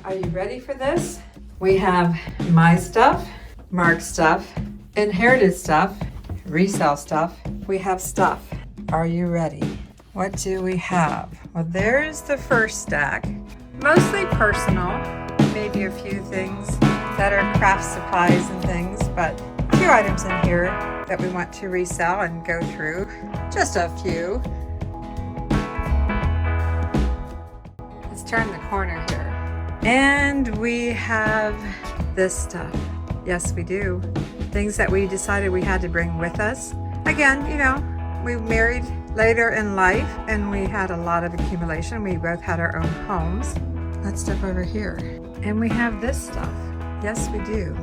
Are you ready for this? We have my stuff, Mark's stuff, inherited stuff, resell stuff. We have stuff. Are you ready? What do we have? Well, there's the first stack. Mostly personal, maybe a few things that are craft supplies and things, but a few items in here that we want to resell and go through. Just a few. Let's turn the corner here. And we have this stuff. Yes, we do. Things that we decided we had to bring with us. Again, you know, we married later in life and we had a lot of accumulation. We both had our own homes. Let's step over here. And we have this stuff. Yes, we do.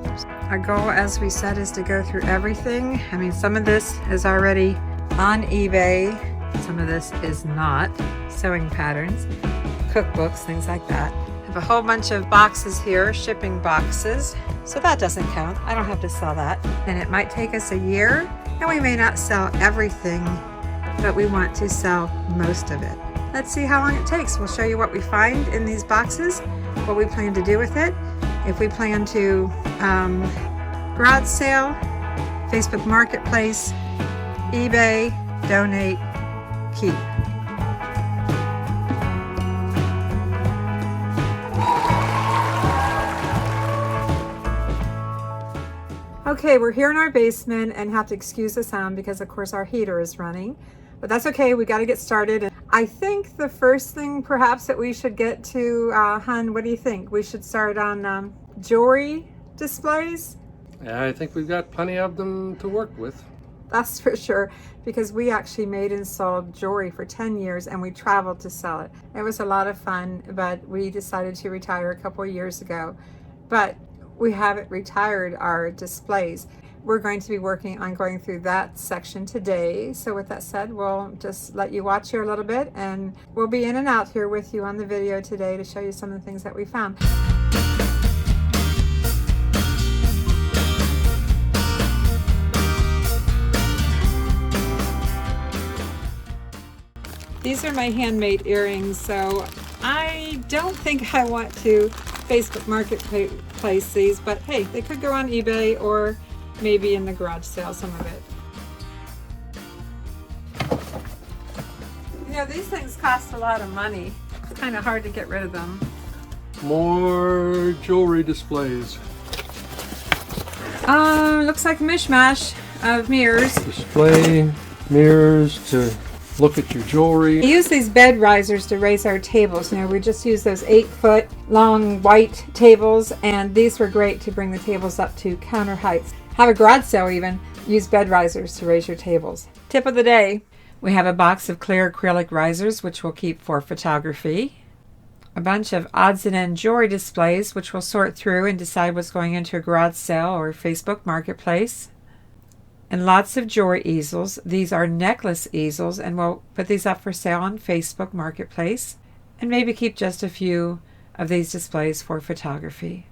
Our goal, as we said, is to go through everything. I mean, some of this is already on eBay. Some of this is not. Sewing patterns, cookbooks, things like that. I have a whole bunch of boxes here, shipping boxes. So that doesn't count. I don't have to sell that. And it might take us a year, and we may not sell everything, but we want to sell most of it. Let's see how long it takes. We'll show you what we find in these boxes, what we plan to do with it. If we plan to garage sale, Facebook Marketplace, eBay, donate, keep. Okay, we're here in our basement and have to excuse the sound because of course our heater is running, but that's okay. We got to get started. I think the first thing perhaps that we should get to, Hun, what do you think? We should start on jewelry displays? Yeah, I think we've got plenty of them to work with. That's for sure, because we actually made and sold jewelry for 10 years and we traveled to sell it. It was a lot of fun, but we decided to retire a couple of years ago. But we haven't retired our displays. We're going to be working on going through that section today. So with that said, we'll just let you watch here a little bit and we'll be in and out here with you on the video today to show you some of the things that we found. These are my handmade earrings, so I don't think I want to Facebook Marketplace these, but hey, they could go on eBay or maybe in the garage sale, some of it. You know, these things cost a lot of money. It's kind of hard to get rid of them. More jewelry displays. Looks like a mishmash of mirrors. Display mirrors to look at your jewelry. We use these bed risers to raise our tables. You know, we just use those 8-foot long white tables, and these were great to bring the tables up to counter heights. Have a garage sale even, use bed risers to raise your tables. Tip of the day, we have a box of clear acrylic risers, which we'll keep for photography. A bunch of odds and end jewelry displays, which we'll sort through and decide what's going into a garage sale or Facebook Marketplace. And lots of jewelry easels. These are necklace easels, and we'll put these up for sale on Facebook Marketplace and maybe keep just a few of these displays for photography.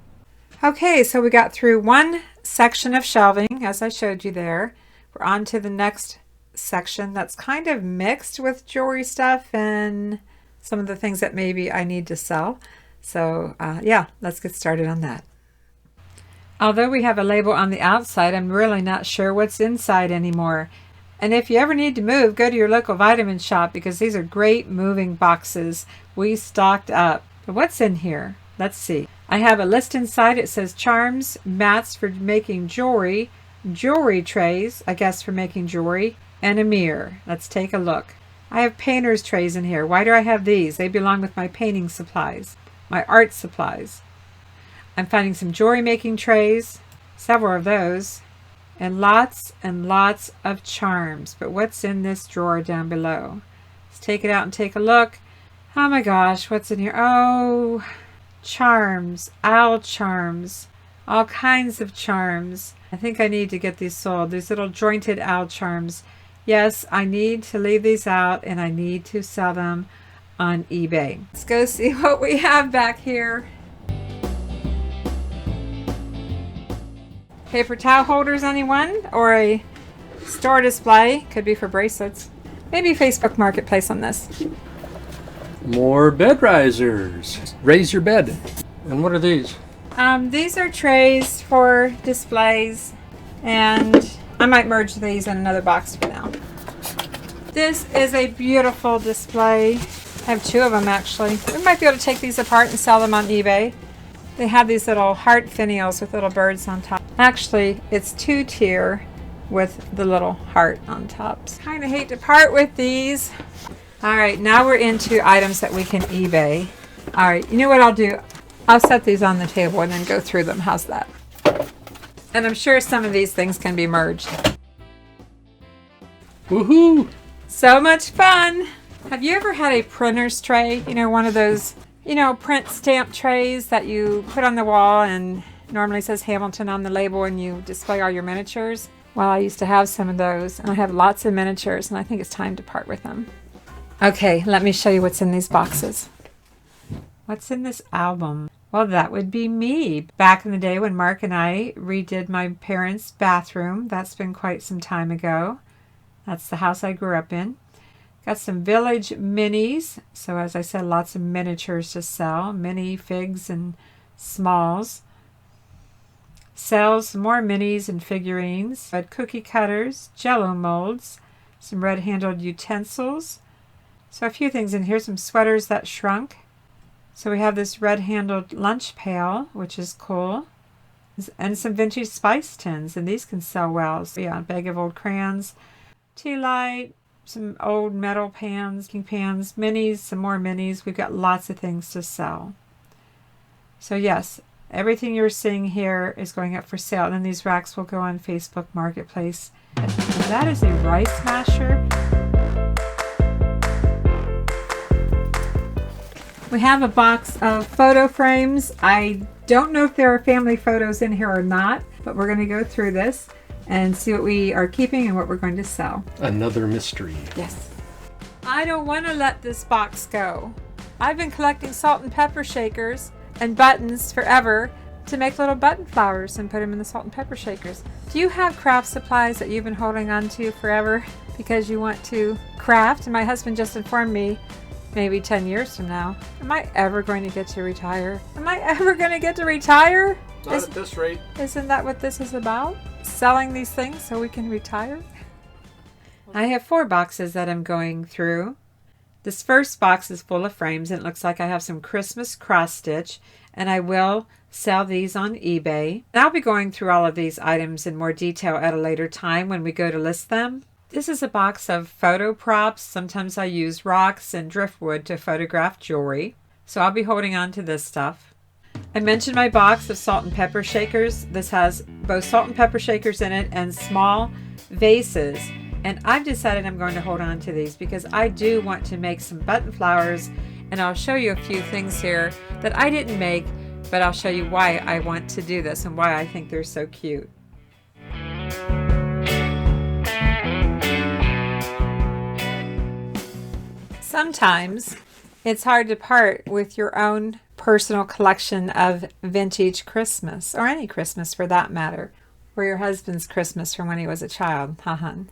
Okay, so we got through one section of shelving, as I showed you there. We're on to the next section that's kind of mixed with jewelry stuff and some of the things that maybe I need to sell. So yeah, let's get started on that. Although we have a label on the outside, I'm really not sure what's inside anymore. And if you ever need to move, go to your local vitamin shop because these are great moving boxes. We stocked up. But what's in here? Let's see. I have a list inside. It says charms, mats for making jewelry, jewelry trays, I guess for making jewelry, and a mirror. Let's take a look. I have painter's trays in here. Why do I have these? They belong with my painting supplies, my art supplies. I'm finding some jewelry making trays, several of those, and lots of charms. But what's in this drawer down below? Let's take it out and take a look. Oh my gosh, what's in here? Oh, charms, owl charms, all kinds of charms. I think I need to get these sold. These little jointed owl charms. Yes, I need to leave these out and I need to sell them on eBay. Let's go see what we have back here. Paper towel holders, anyone? Or a store display. Could be for bracelets. Maybe Facebook Marketplace on this. More bed risers. Raise your bed. And what are these? These are trays for displays, and I might merge these in another box for now. This is a beautiful display. I have two of them actually. We might be able to take these apart and sell them on eBay. They have these little heart finials with little birds on top. Actually, it's two-tier with the little heart on top. Kind of hate to part with these. All right, now we're into items that we can eBay. All right, you know what I'll do? I'll set these on the table and then go through them. How's that? And I'm sure some of these things can be merged. Woohoo! So much fun! Have you ever had a printer's tray? You know, one of those, print stamp trays that you put on the wall and normally says Hamilton on the label and you display all your miniatures? Well, I used to have some of those and I have lots of miniatures and I think it's time to part with them. Okay, let me show you what's in these boxes. What's in this album? Well, that would be me. Back in the day when Mark and I redid my parents' bathroom. That's been quite some time ago. That's the house I grew up in. Got some village minis. So as I said, lots of miniatures to sell. Mini figs and smalls. Sells some more minis and figurines. Red cookie cutters, jello molds, some red-handled utensils. So a few things in here. Some sweaters that shrunk. So we have this red-handled lunch pail, which is cool. And some vintage spice tins, and these can sell well. So yeah, a bag of old crayons, tea light, some old metal pans, minis, some more minis. We've got lots of things to sell. So yes, everything you're seeing here is going up for sale. And then these racks will go on Facebook Marketplace. And that is a rice masher. We have a box of photo frames. I don't know if there are family photos in here or not, but we're going to go through this and see what we are keeping and what we're going to sell. Another mystery. Yes. I don't want to let this box go. I've been collecting salt and pepper shakers and buttons forever to make little button flowers and put them in the salt and pepper shakers. Do you have craft supplies that you've been holding on to forever because you want to craft? And my husband just informed me maybe 10 years from now, am I ever going to get to retire? Am I ever going to get to retire? Not at this rate. Isn't that what this is about? Selling these things so we can retire? I have 4 boxes that I'm going through. This first box is full of frames and it looks like I have some Christmas cross stitch, and I will sell these on eBay. And I'll be going through all of these items in more detail at a later time when we go to list them. This is a box of photo props. Sometimes I use rocks and driftwood to photograph jewelry. So I'll be holding on to this stuff. I mentioned my box of salt and pepper shakers. This has both salt and pepper shakers in it and small vases. And I've decided I'm going to hold on to these because I do want to make some button flowers. And I'll show you a few things here that I didn't make, but I'll show you why I want to do this and why I think they're so cute. Sometimes it's hard to part with your own personal collection of vintage Christmas, or any Christmas for that matter, or your husband's Christmas from when he was a child, huh, hun?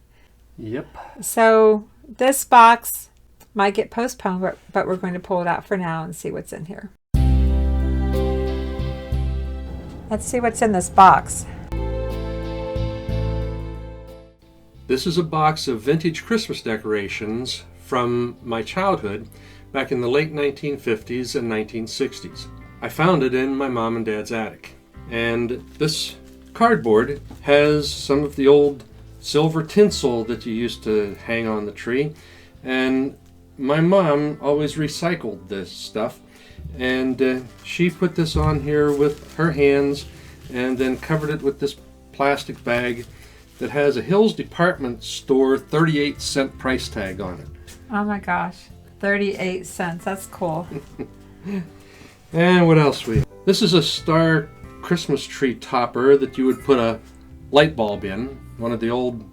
Yep. So this box might get postponed, but we're going to pull it out for now and see what's in here. Let's see what's in this box. This is a box of vintage Christmas decorations from my childhood back in the late 1950s and 1960s. I found it in my mom and dad's attic. And this cardboard has some of the old silver tinsel that you used to hang on the tree. And my mom always recycled this stuff. And she put this on here with her hands and then covered it with this plastic bag that has a Hills Department Store 38-cent price tag on it. Oh my gosh, 38 cents. That's cool. And what else we have? This is a star Christmas tree topper that you would put a light bulb in, one of the old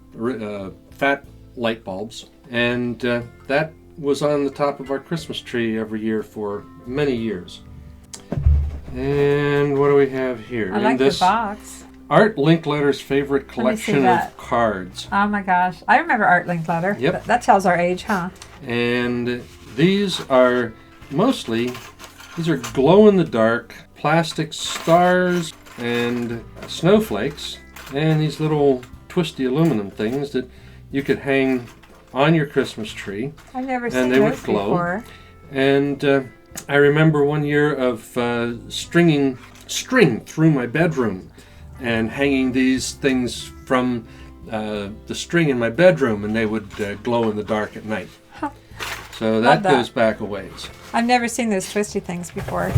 fat light bulbs. And that was on the top of our Christmas tree every year for many years. And what do we have here? I like the box. Art Linkletter's favorite collection of cards. Oh my gosh. I remember Art Linkletter. Yep. That tells our age, huh? And these are mostly These are glow-in-the-dark plastic stars and snowflakes, and these little twisty aluminum things that you could hang on your Christmas tree. I've never seen and they those would glow. before. And I remember one year of stringing string through my bedroom and hanging these things from the string in my bedroom, and they would glow in the dark at night. Huh. So that goes back a ways. I've never seen those twisty things before.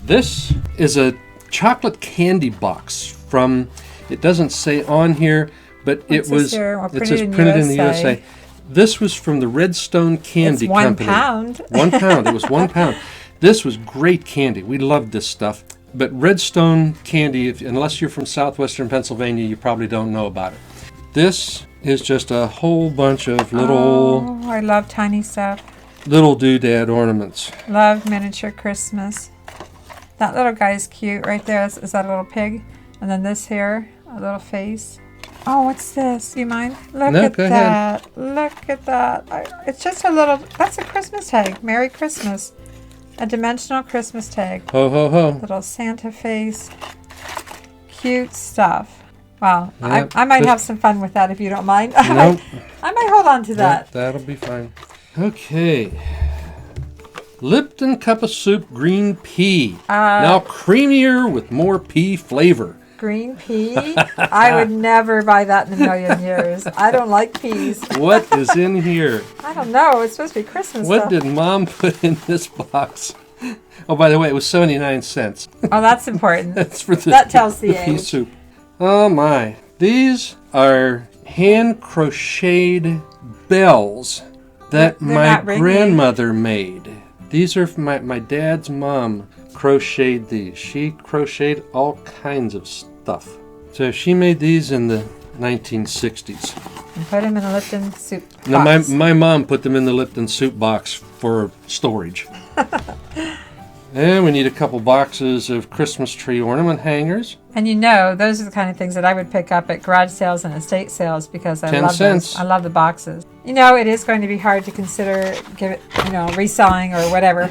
This is a chocolate candy box from, it doesn't say on here, but it says printed in the USA. This was from the Redstone Candy Company. £1. 1 pound. It was 1 pound. This was great candy. We loved this stuff. But Redstone Candy, unless you're from southwestern Pennsylvania, you probably don't know about it. This is just a whole bunch of little... Oh, I love tiny stuff. Little doodad ornaments. Love miniature Christmas. That little guy is cute right there. Is that a little pig? And then this here, a little face. Oh, what's this? You mind? Look at that. Look at that. It's just a little... That's a Christmas tag. Merry Christmas. A dimensional Christmas tag. Ho, ho, ho. Little Santa face. Cute stuff. Wow. Yep. I might have some fun with that if you don't mind. Nope. I might hold on to that. That'll be fine. Okay. Lipton Cup of Soup Green Pea. Now creamier with more pea flavor. Green pea? I would never buy that in a million years. I don't like peas. What is in here? I don't know. It's supposed to be Christmas What stuff. did Mom put in this box? Oh, by the way, it was 79 cents. Oh, that's important. That's for that tells the pea age. soup. Oh, my. These are hand-crocheted bells that my grandmother made. These are from my dad's mom crocheted these. She crocheted all kinds of stuff. So she made these in the 1960s. And put them in a Lipton soup box. Now, my mom put them in the Lipton soup box for storage. And we need a couple boxes of Christmas tree ornament hangers. And you know, those are the kind of things that I would pick up at garage sales and estate sales because I 10 love cents. those. I love the boxes. You know, it is going to be hard to consider reselling or whatever,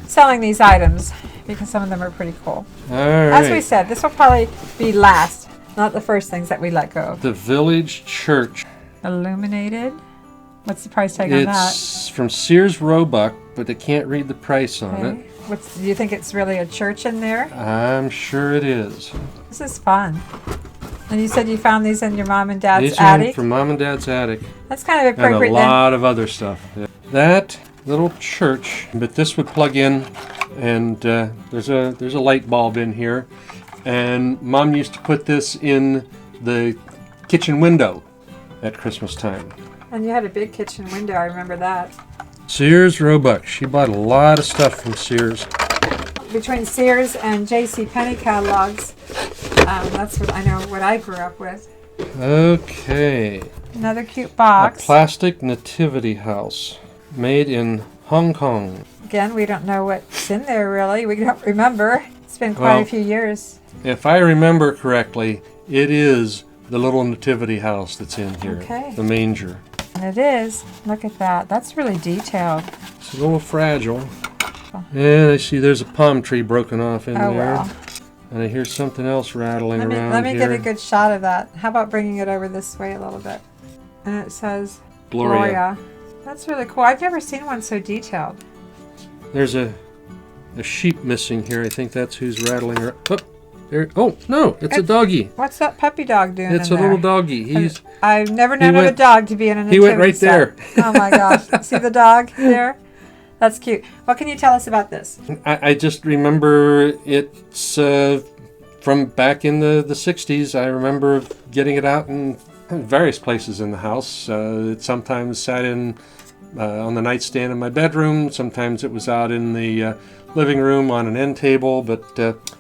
selling these items because some of them are pretty cool. All right. As we said, this will probably be last, not the first things that we let go of. The Village Church. Illuminated. What's the price tag on that? It's from Sears Roebuck, but I can't read the price on it. Do you think it's really a church in there? I'm sure it is. This is fun. And you said you found these in your mom and dad's These attic? are from Mom and Dad's attic. That's kind of appropriate and a lot of other stuff. Yeah. That little church, but this would plug in, and there's a light bulb in here. And Mom used to put this in the kitchen window at Christmas time. And you had a big kitchen window, I remember that. Sears Roebuck. She bought a lot of stuff from Sears. Between Sears and J.C. Penney catalogs, that's what I know what I grew up with. Okay. Another cute box. A plastic nativity house made in Hong Kong. Again, we don't know what's in there really. We don't remember. It's been quite a few years. If I remember correctly, it is the little nativity house that's in here. Okay. The manger. And it is. Look at that. That's really detailed. It's a little fragile. And I see there's a palm tree broken off in there. Wow. And I hear something else rattling around Let me here. get a good shot of that. How about bringing it over this way a little bit? And it says Gloria. That's really cool. I've never seen one so detailed. There's a sheep missing here. I think that's who's rattling around. Oh, there. Oh, no, it's a doggy. What's that puppy dog doing It's in a there? little doggy. I've never known of a dog to be in a nativity He went right set. there. Oh my gosh. See the dog there? That's cute. What can you tell us about this? I just remember it's from back in the 60s. I remember getting it out in various places in the house. It sometimes sat in on the nightstand in my bedroom. Sometimes it was out in the living room on an end table. But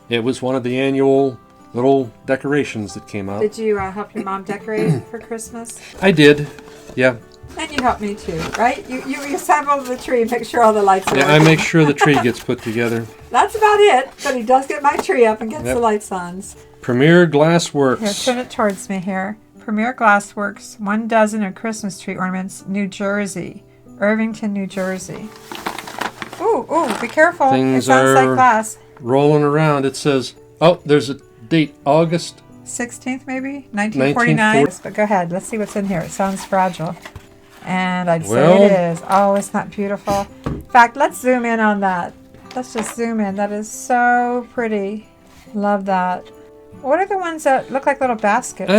it was one of the annual little decorations that came out. Did you help your mom decorate for Christmas? I did, yeah. And you helped me too, right? You assembled the tree and make sure all the lights are Yeah, working. I make sure the tree gets put together. That's about it, but he does get my tree up and gets the lights on. Premier Glassworks. Here, turn it towards me here. Premier Glassworks, 1 dozen of Christmas tree ornaments, New Jersey. Irvington, New Jersey. Ooh, Oh, be careful. Things it sounds like are glass. rolling around. It says, oh, there's a date, August 16th, maybe? 1949. 1940. But go ahead. Let's see what's in here. It sounds fragile. And I'd Well, say it is. Oh, isn't that beautiful? In fact, let's zoom in on that. Let's just zoom in. That is so pretty. Love that. What are the ones that look like little baskets?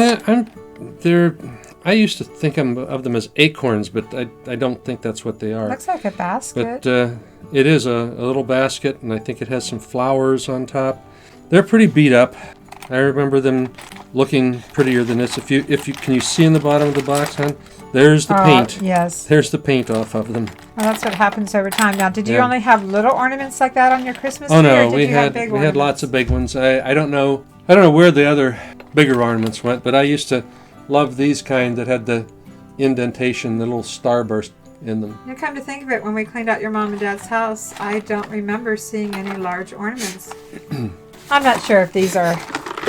I used to think of them as acorns, but I don't think that's what they are. Looks like a basket. But it is a little basket, and I think it has some flowers on top. They're pretty beat up. I remember them looking prettier than this. If you can you see in the bottom of the box, hon? There's the paint. Yes. There's the paint off of them. Well, that's what happens over time. Now, did you only have little ornaments like that on your Christmas tree? Oh no, or did we you have had big ornaments? lots of big ones. I don't know where the other bigger ornaments went, but I used to love these kind that had the indentation, the little starburst in them. You come to think of it, when we cleaned out your mom and dad's house, I don't remember seeing any large ornaments. I'm not sure if these are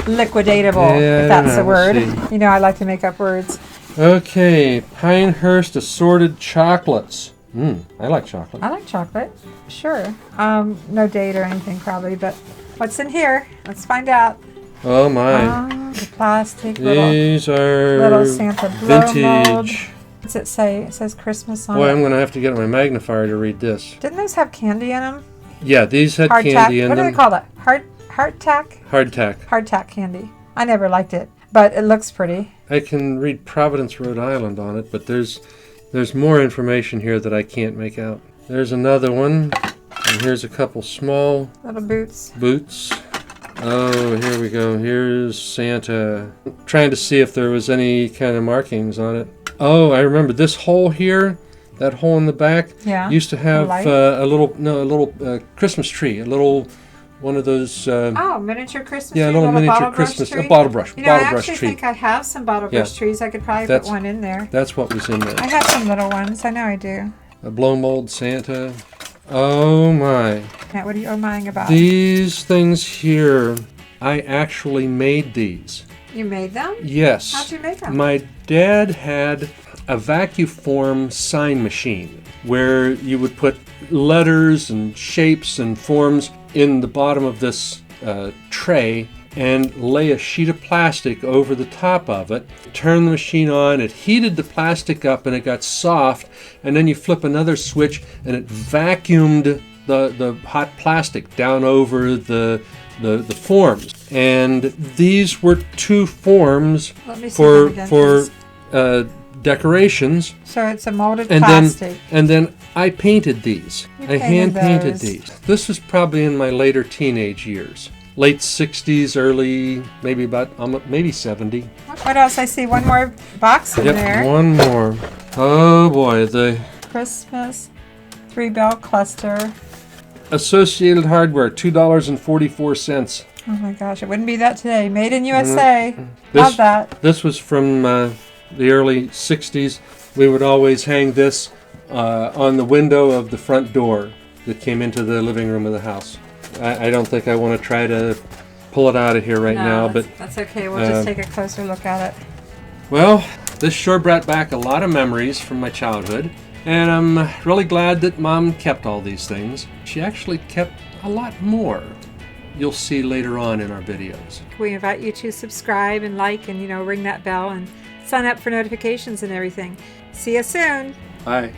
liquidatable, if that's the word. You know, I like to make up words. Okay, Pinehurst assorted chocolates. I like chocolate. I like chocolate. Sure. No date or anything probably, but what's in here? Let's find out. Oh my. The plastic These are little Santa blow mold. vintage. What's it say? It says Christmas on Boy, it. I'm going to have to get my magnifier to read this. Didn't those have candy in them? Yeah, these had Hardtack. candy in What them. do they call that? Hardtack? Hardtack. Hardtack candy. I never liked it, but it looks pretty. I can read Providence, Rhode Island on it, but there's more information here that I can't make out. There's another one, and here's a couple small Little boots. boots. Oh, here we go. Here's Santa. Trying to see if there was any kind of markings on it. Oh, I remember this hole here. That hole in the back used to have a little Christmas tree, a little one of those. Miniature Christmas tree. Yeah, a little miniature Christmas tree. A bottle brush. You know, I brush actually tree. think I have some bottle brush trees. I could probably put one in there. That's what was in there. I have some little ones. I know I do. A blow mold Santa. Oh my. Now, what are you oh-mying about? These things here, I actually made these. You made them? Yes. How'd you make them? My dad had a vacuform sign machine where you would put letters and shapes and forms in the bottom of this tray and lay a sheet of plastic over the top of it, turn the machine on, it heated the plastic up and it got soft, and then you flip another switch and it vacuumed the hot plastic down over the forms. And these were two forms for decorations. So it's a molded plastic. And then I painted these. I hand painted these. This was probably in my later teenage years. Late 60s, early, maybe 70. What else? I see one more box in there. One more. Oh boy, the Christmas 3-bell cluster. Associated Hardware, $2.44. Oh my gosh, it wouldn't be that today. Made in USA. Love that. This was from the early 60s. We would always hang this on the window of the front door that came into the living room of the house. I don't think I want to try to pull it out of here now, but that's okay. We'll just take a closer look at it. Well, this sure brought back a lot of memories from my childhood, and I'm really glad that Mom kept all these things. She actually kept a lot more. You'll see later on in our videos. We invite you to subscribe and like and ring that bell and sign up for notifications and everything. See you soon. Bye.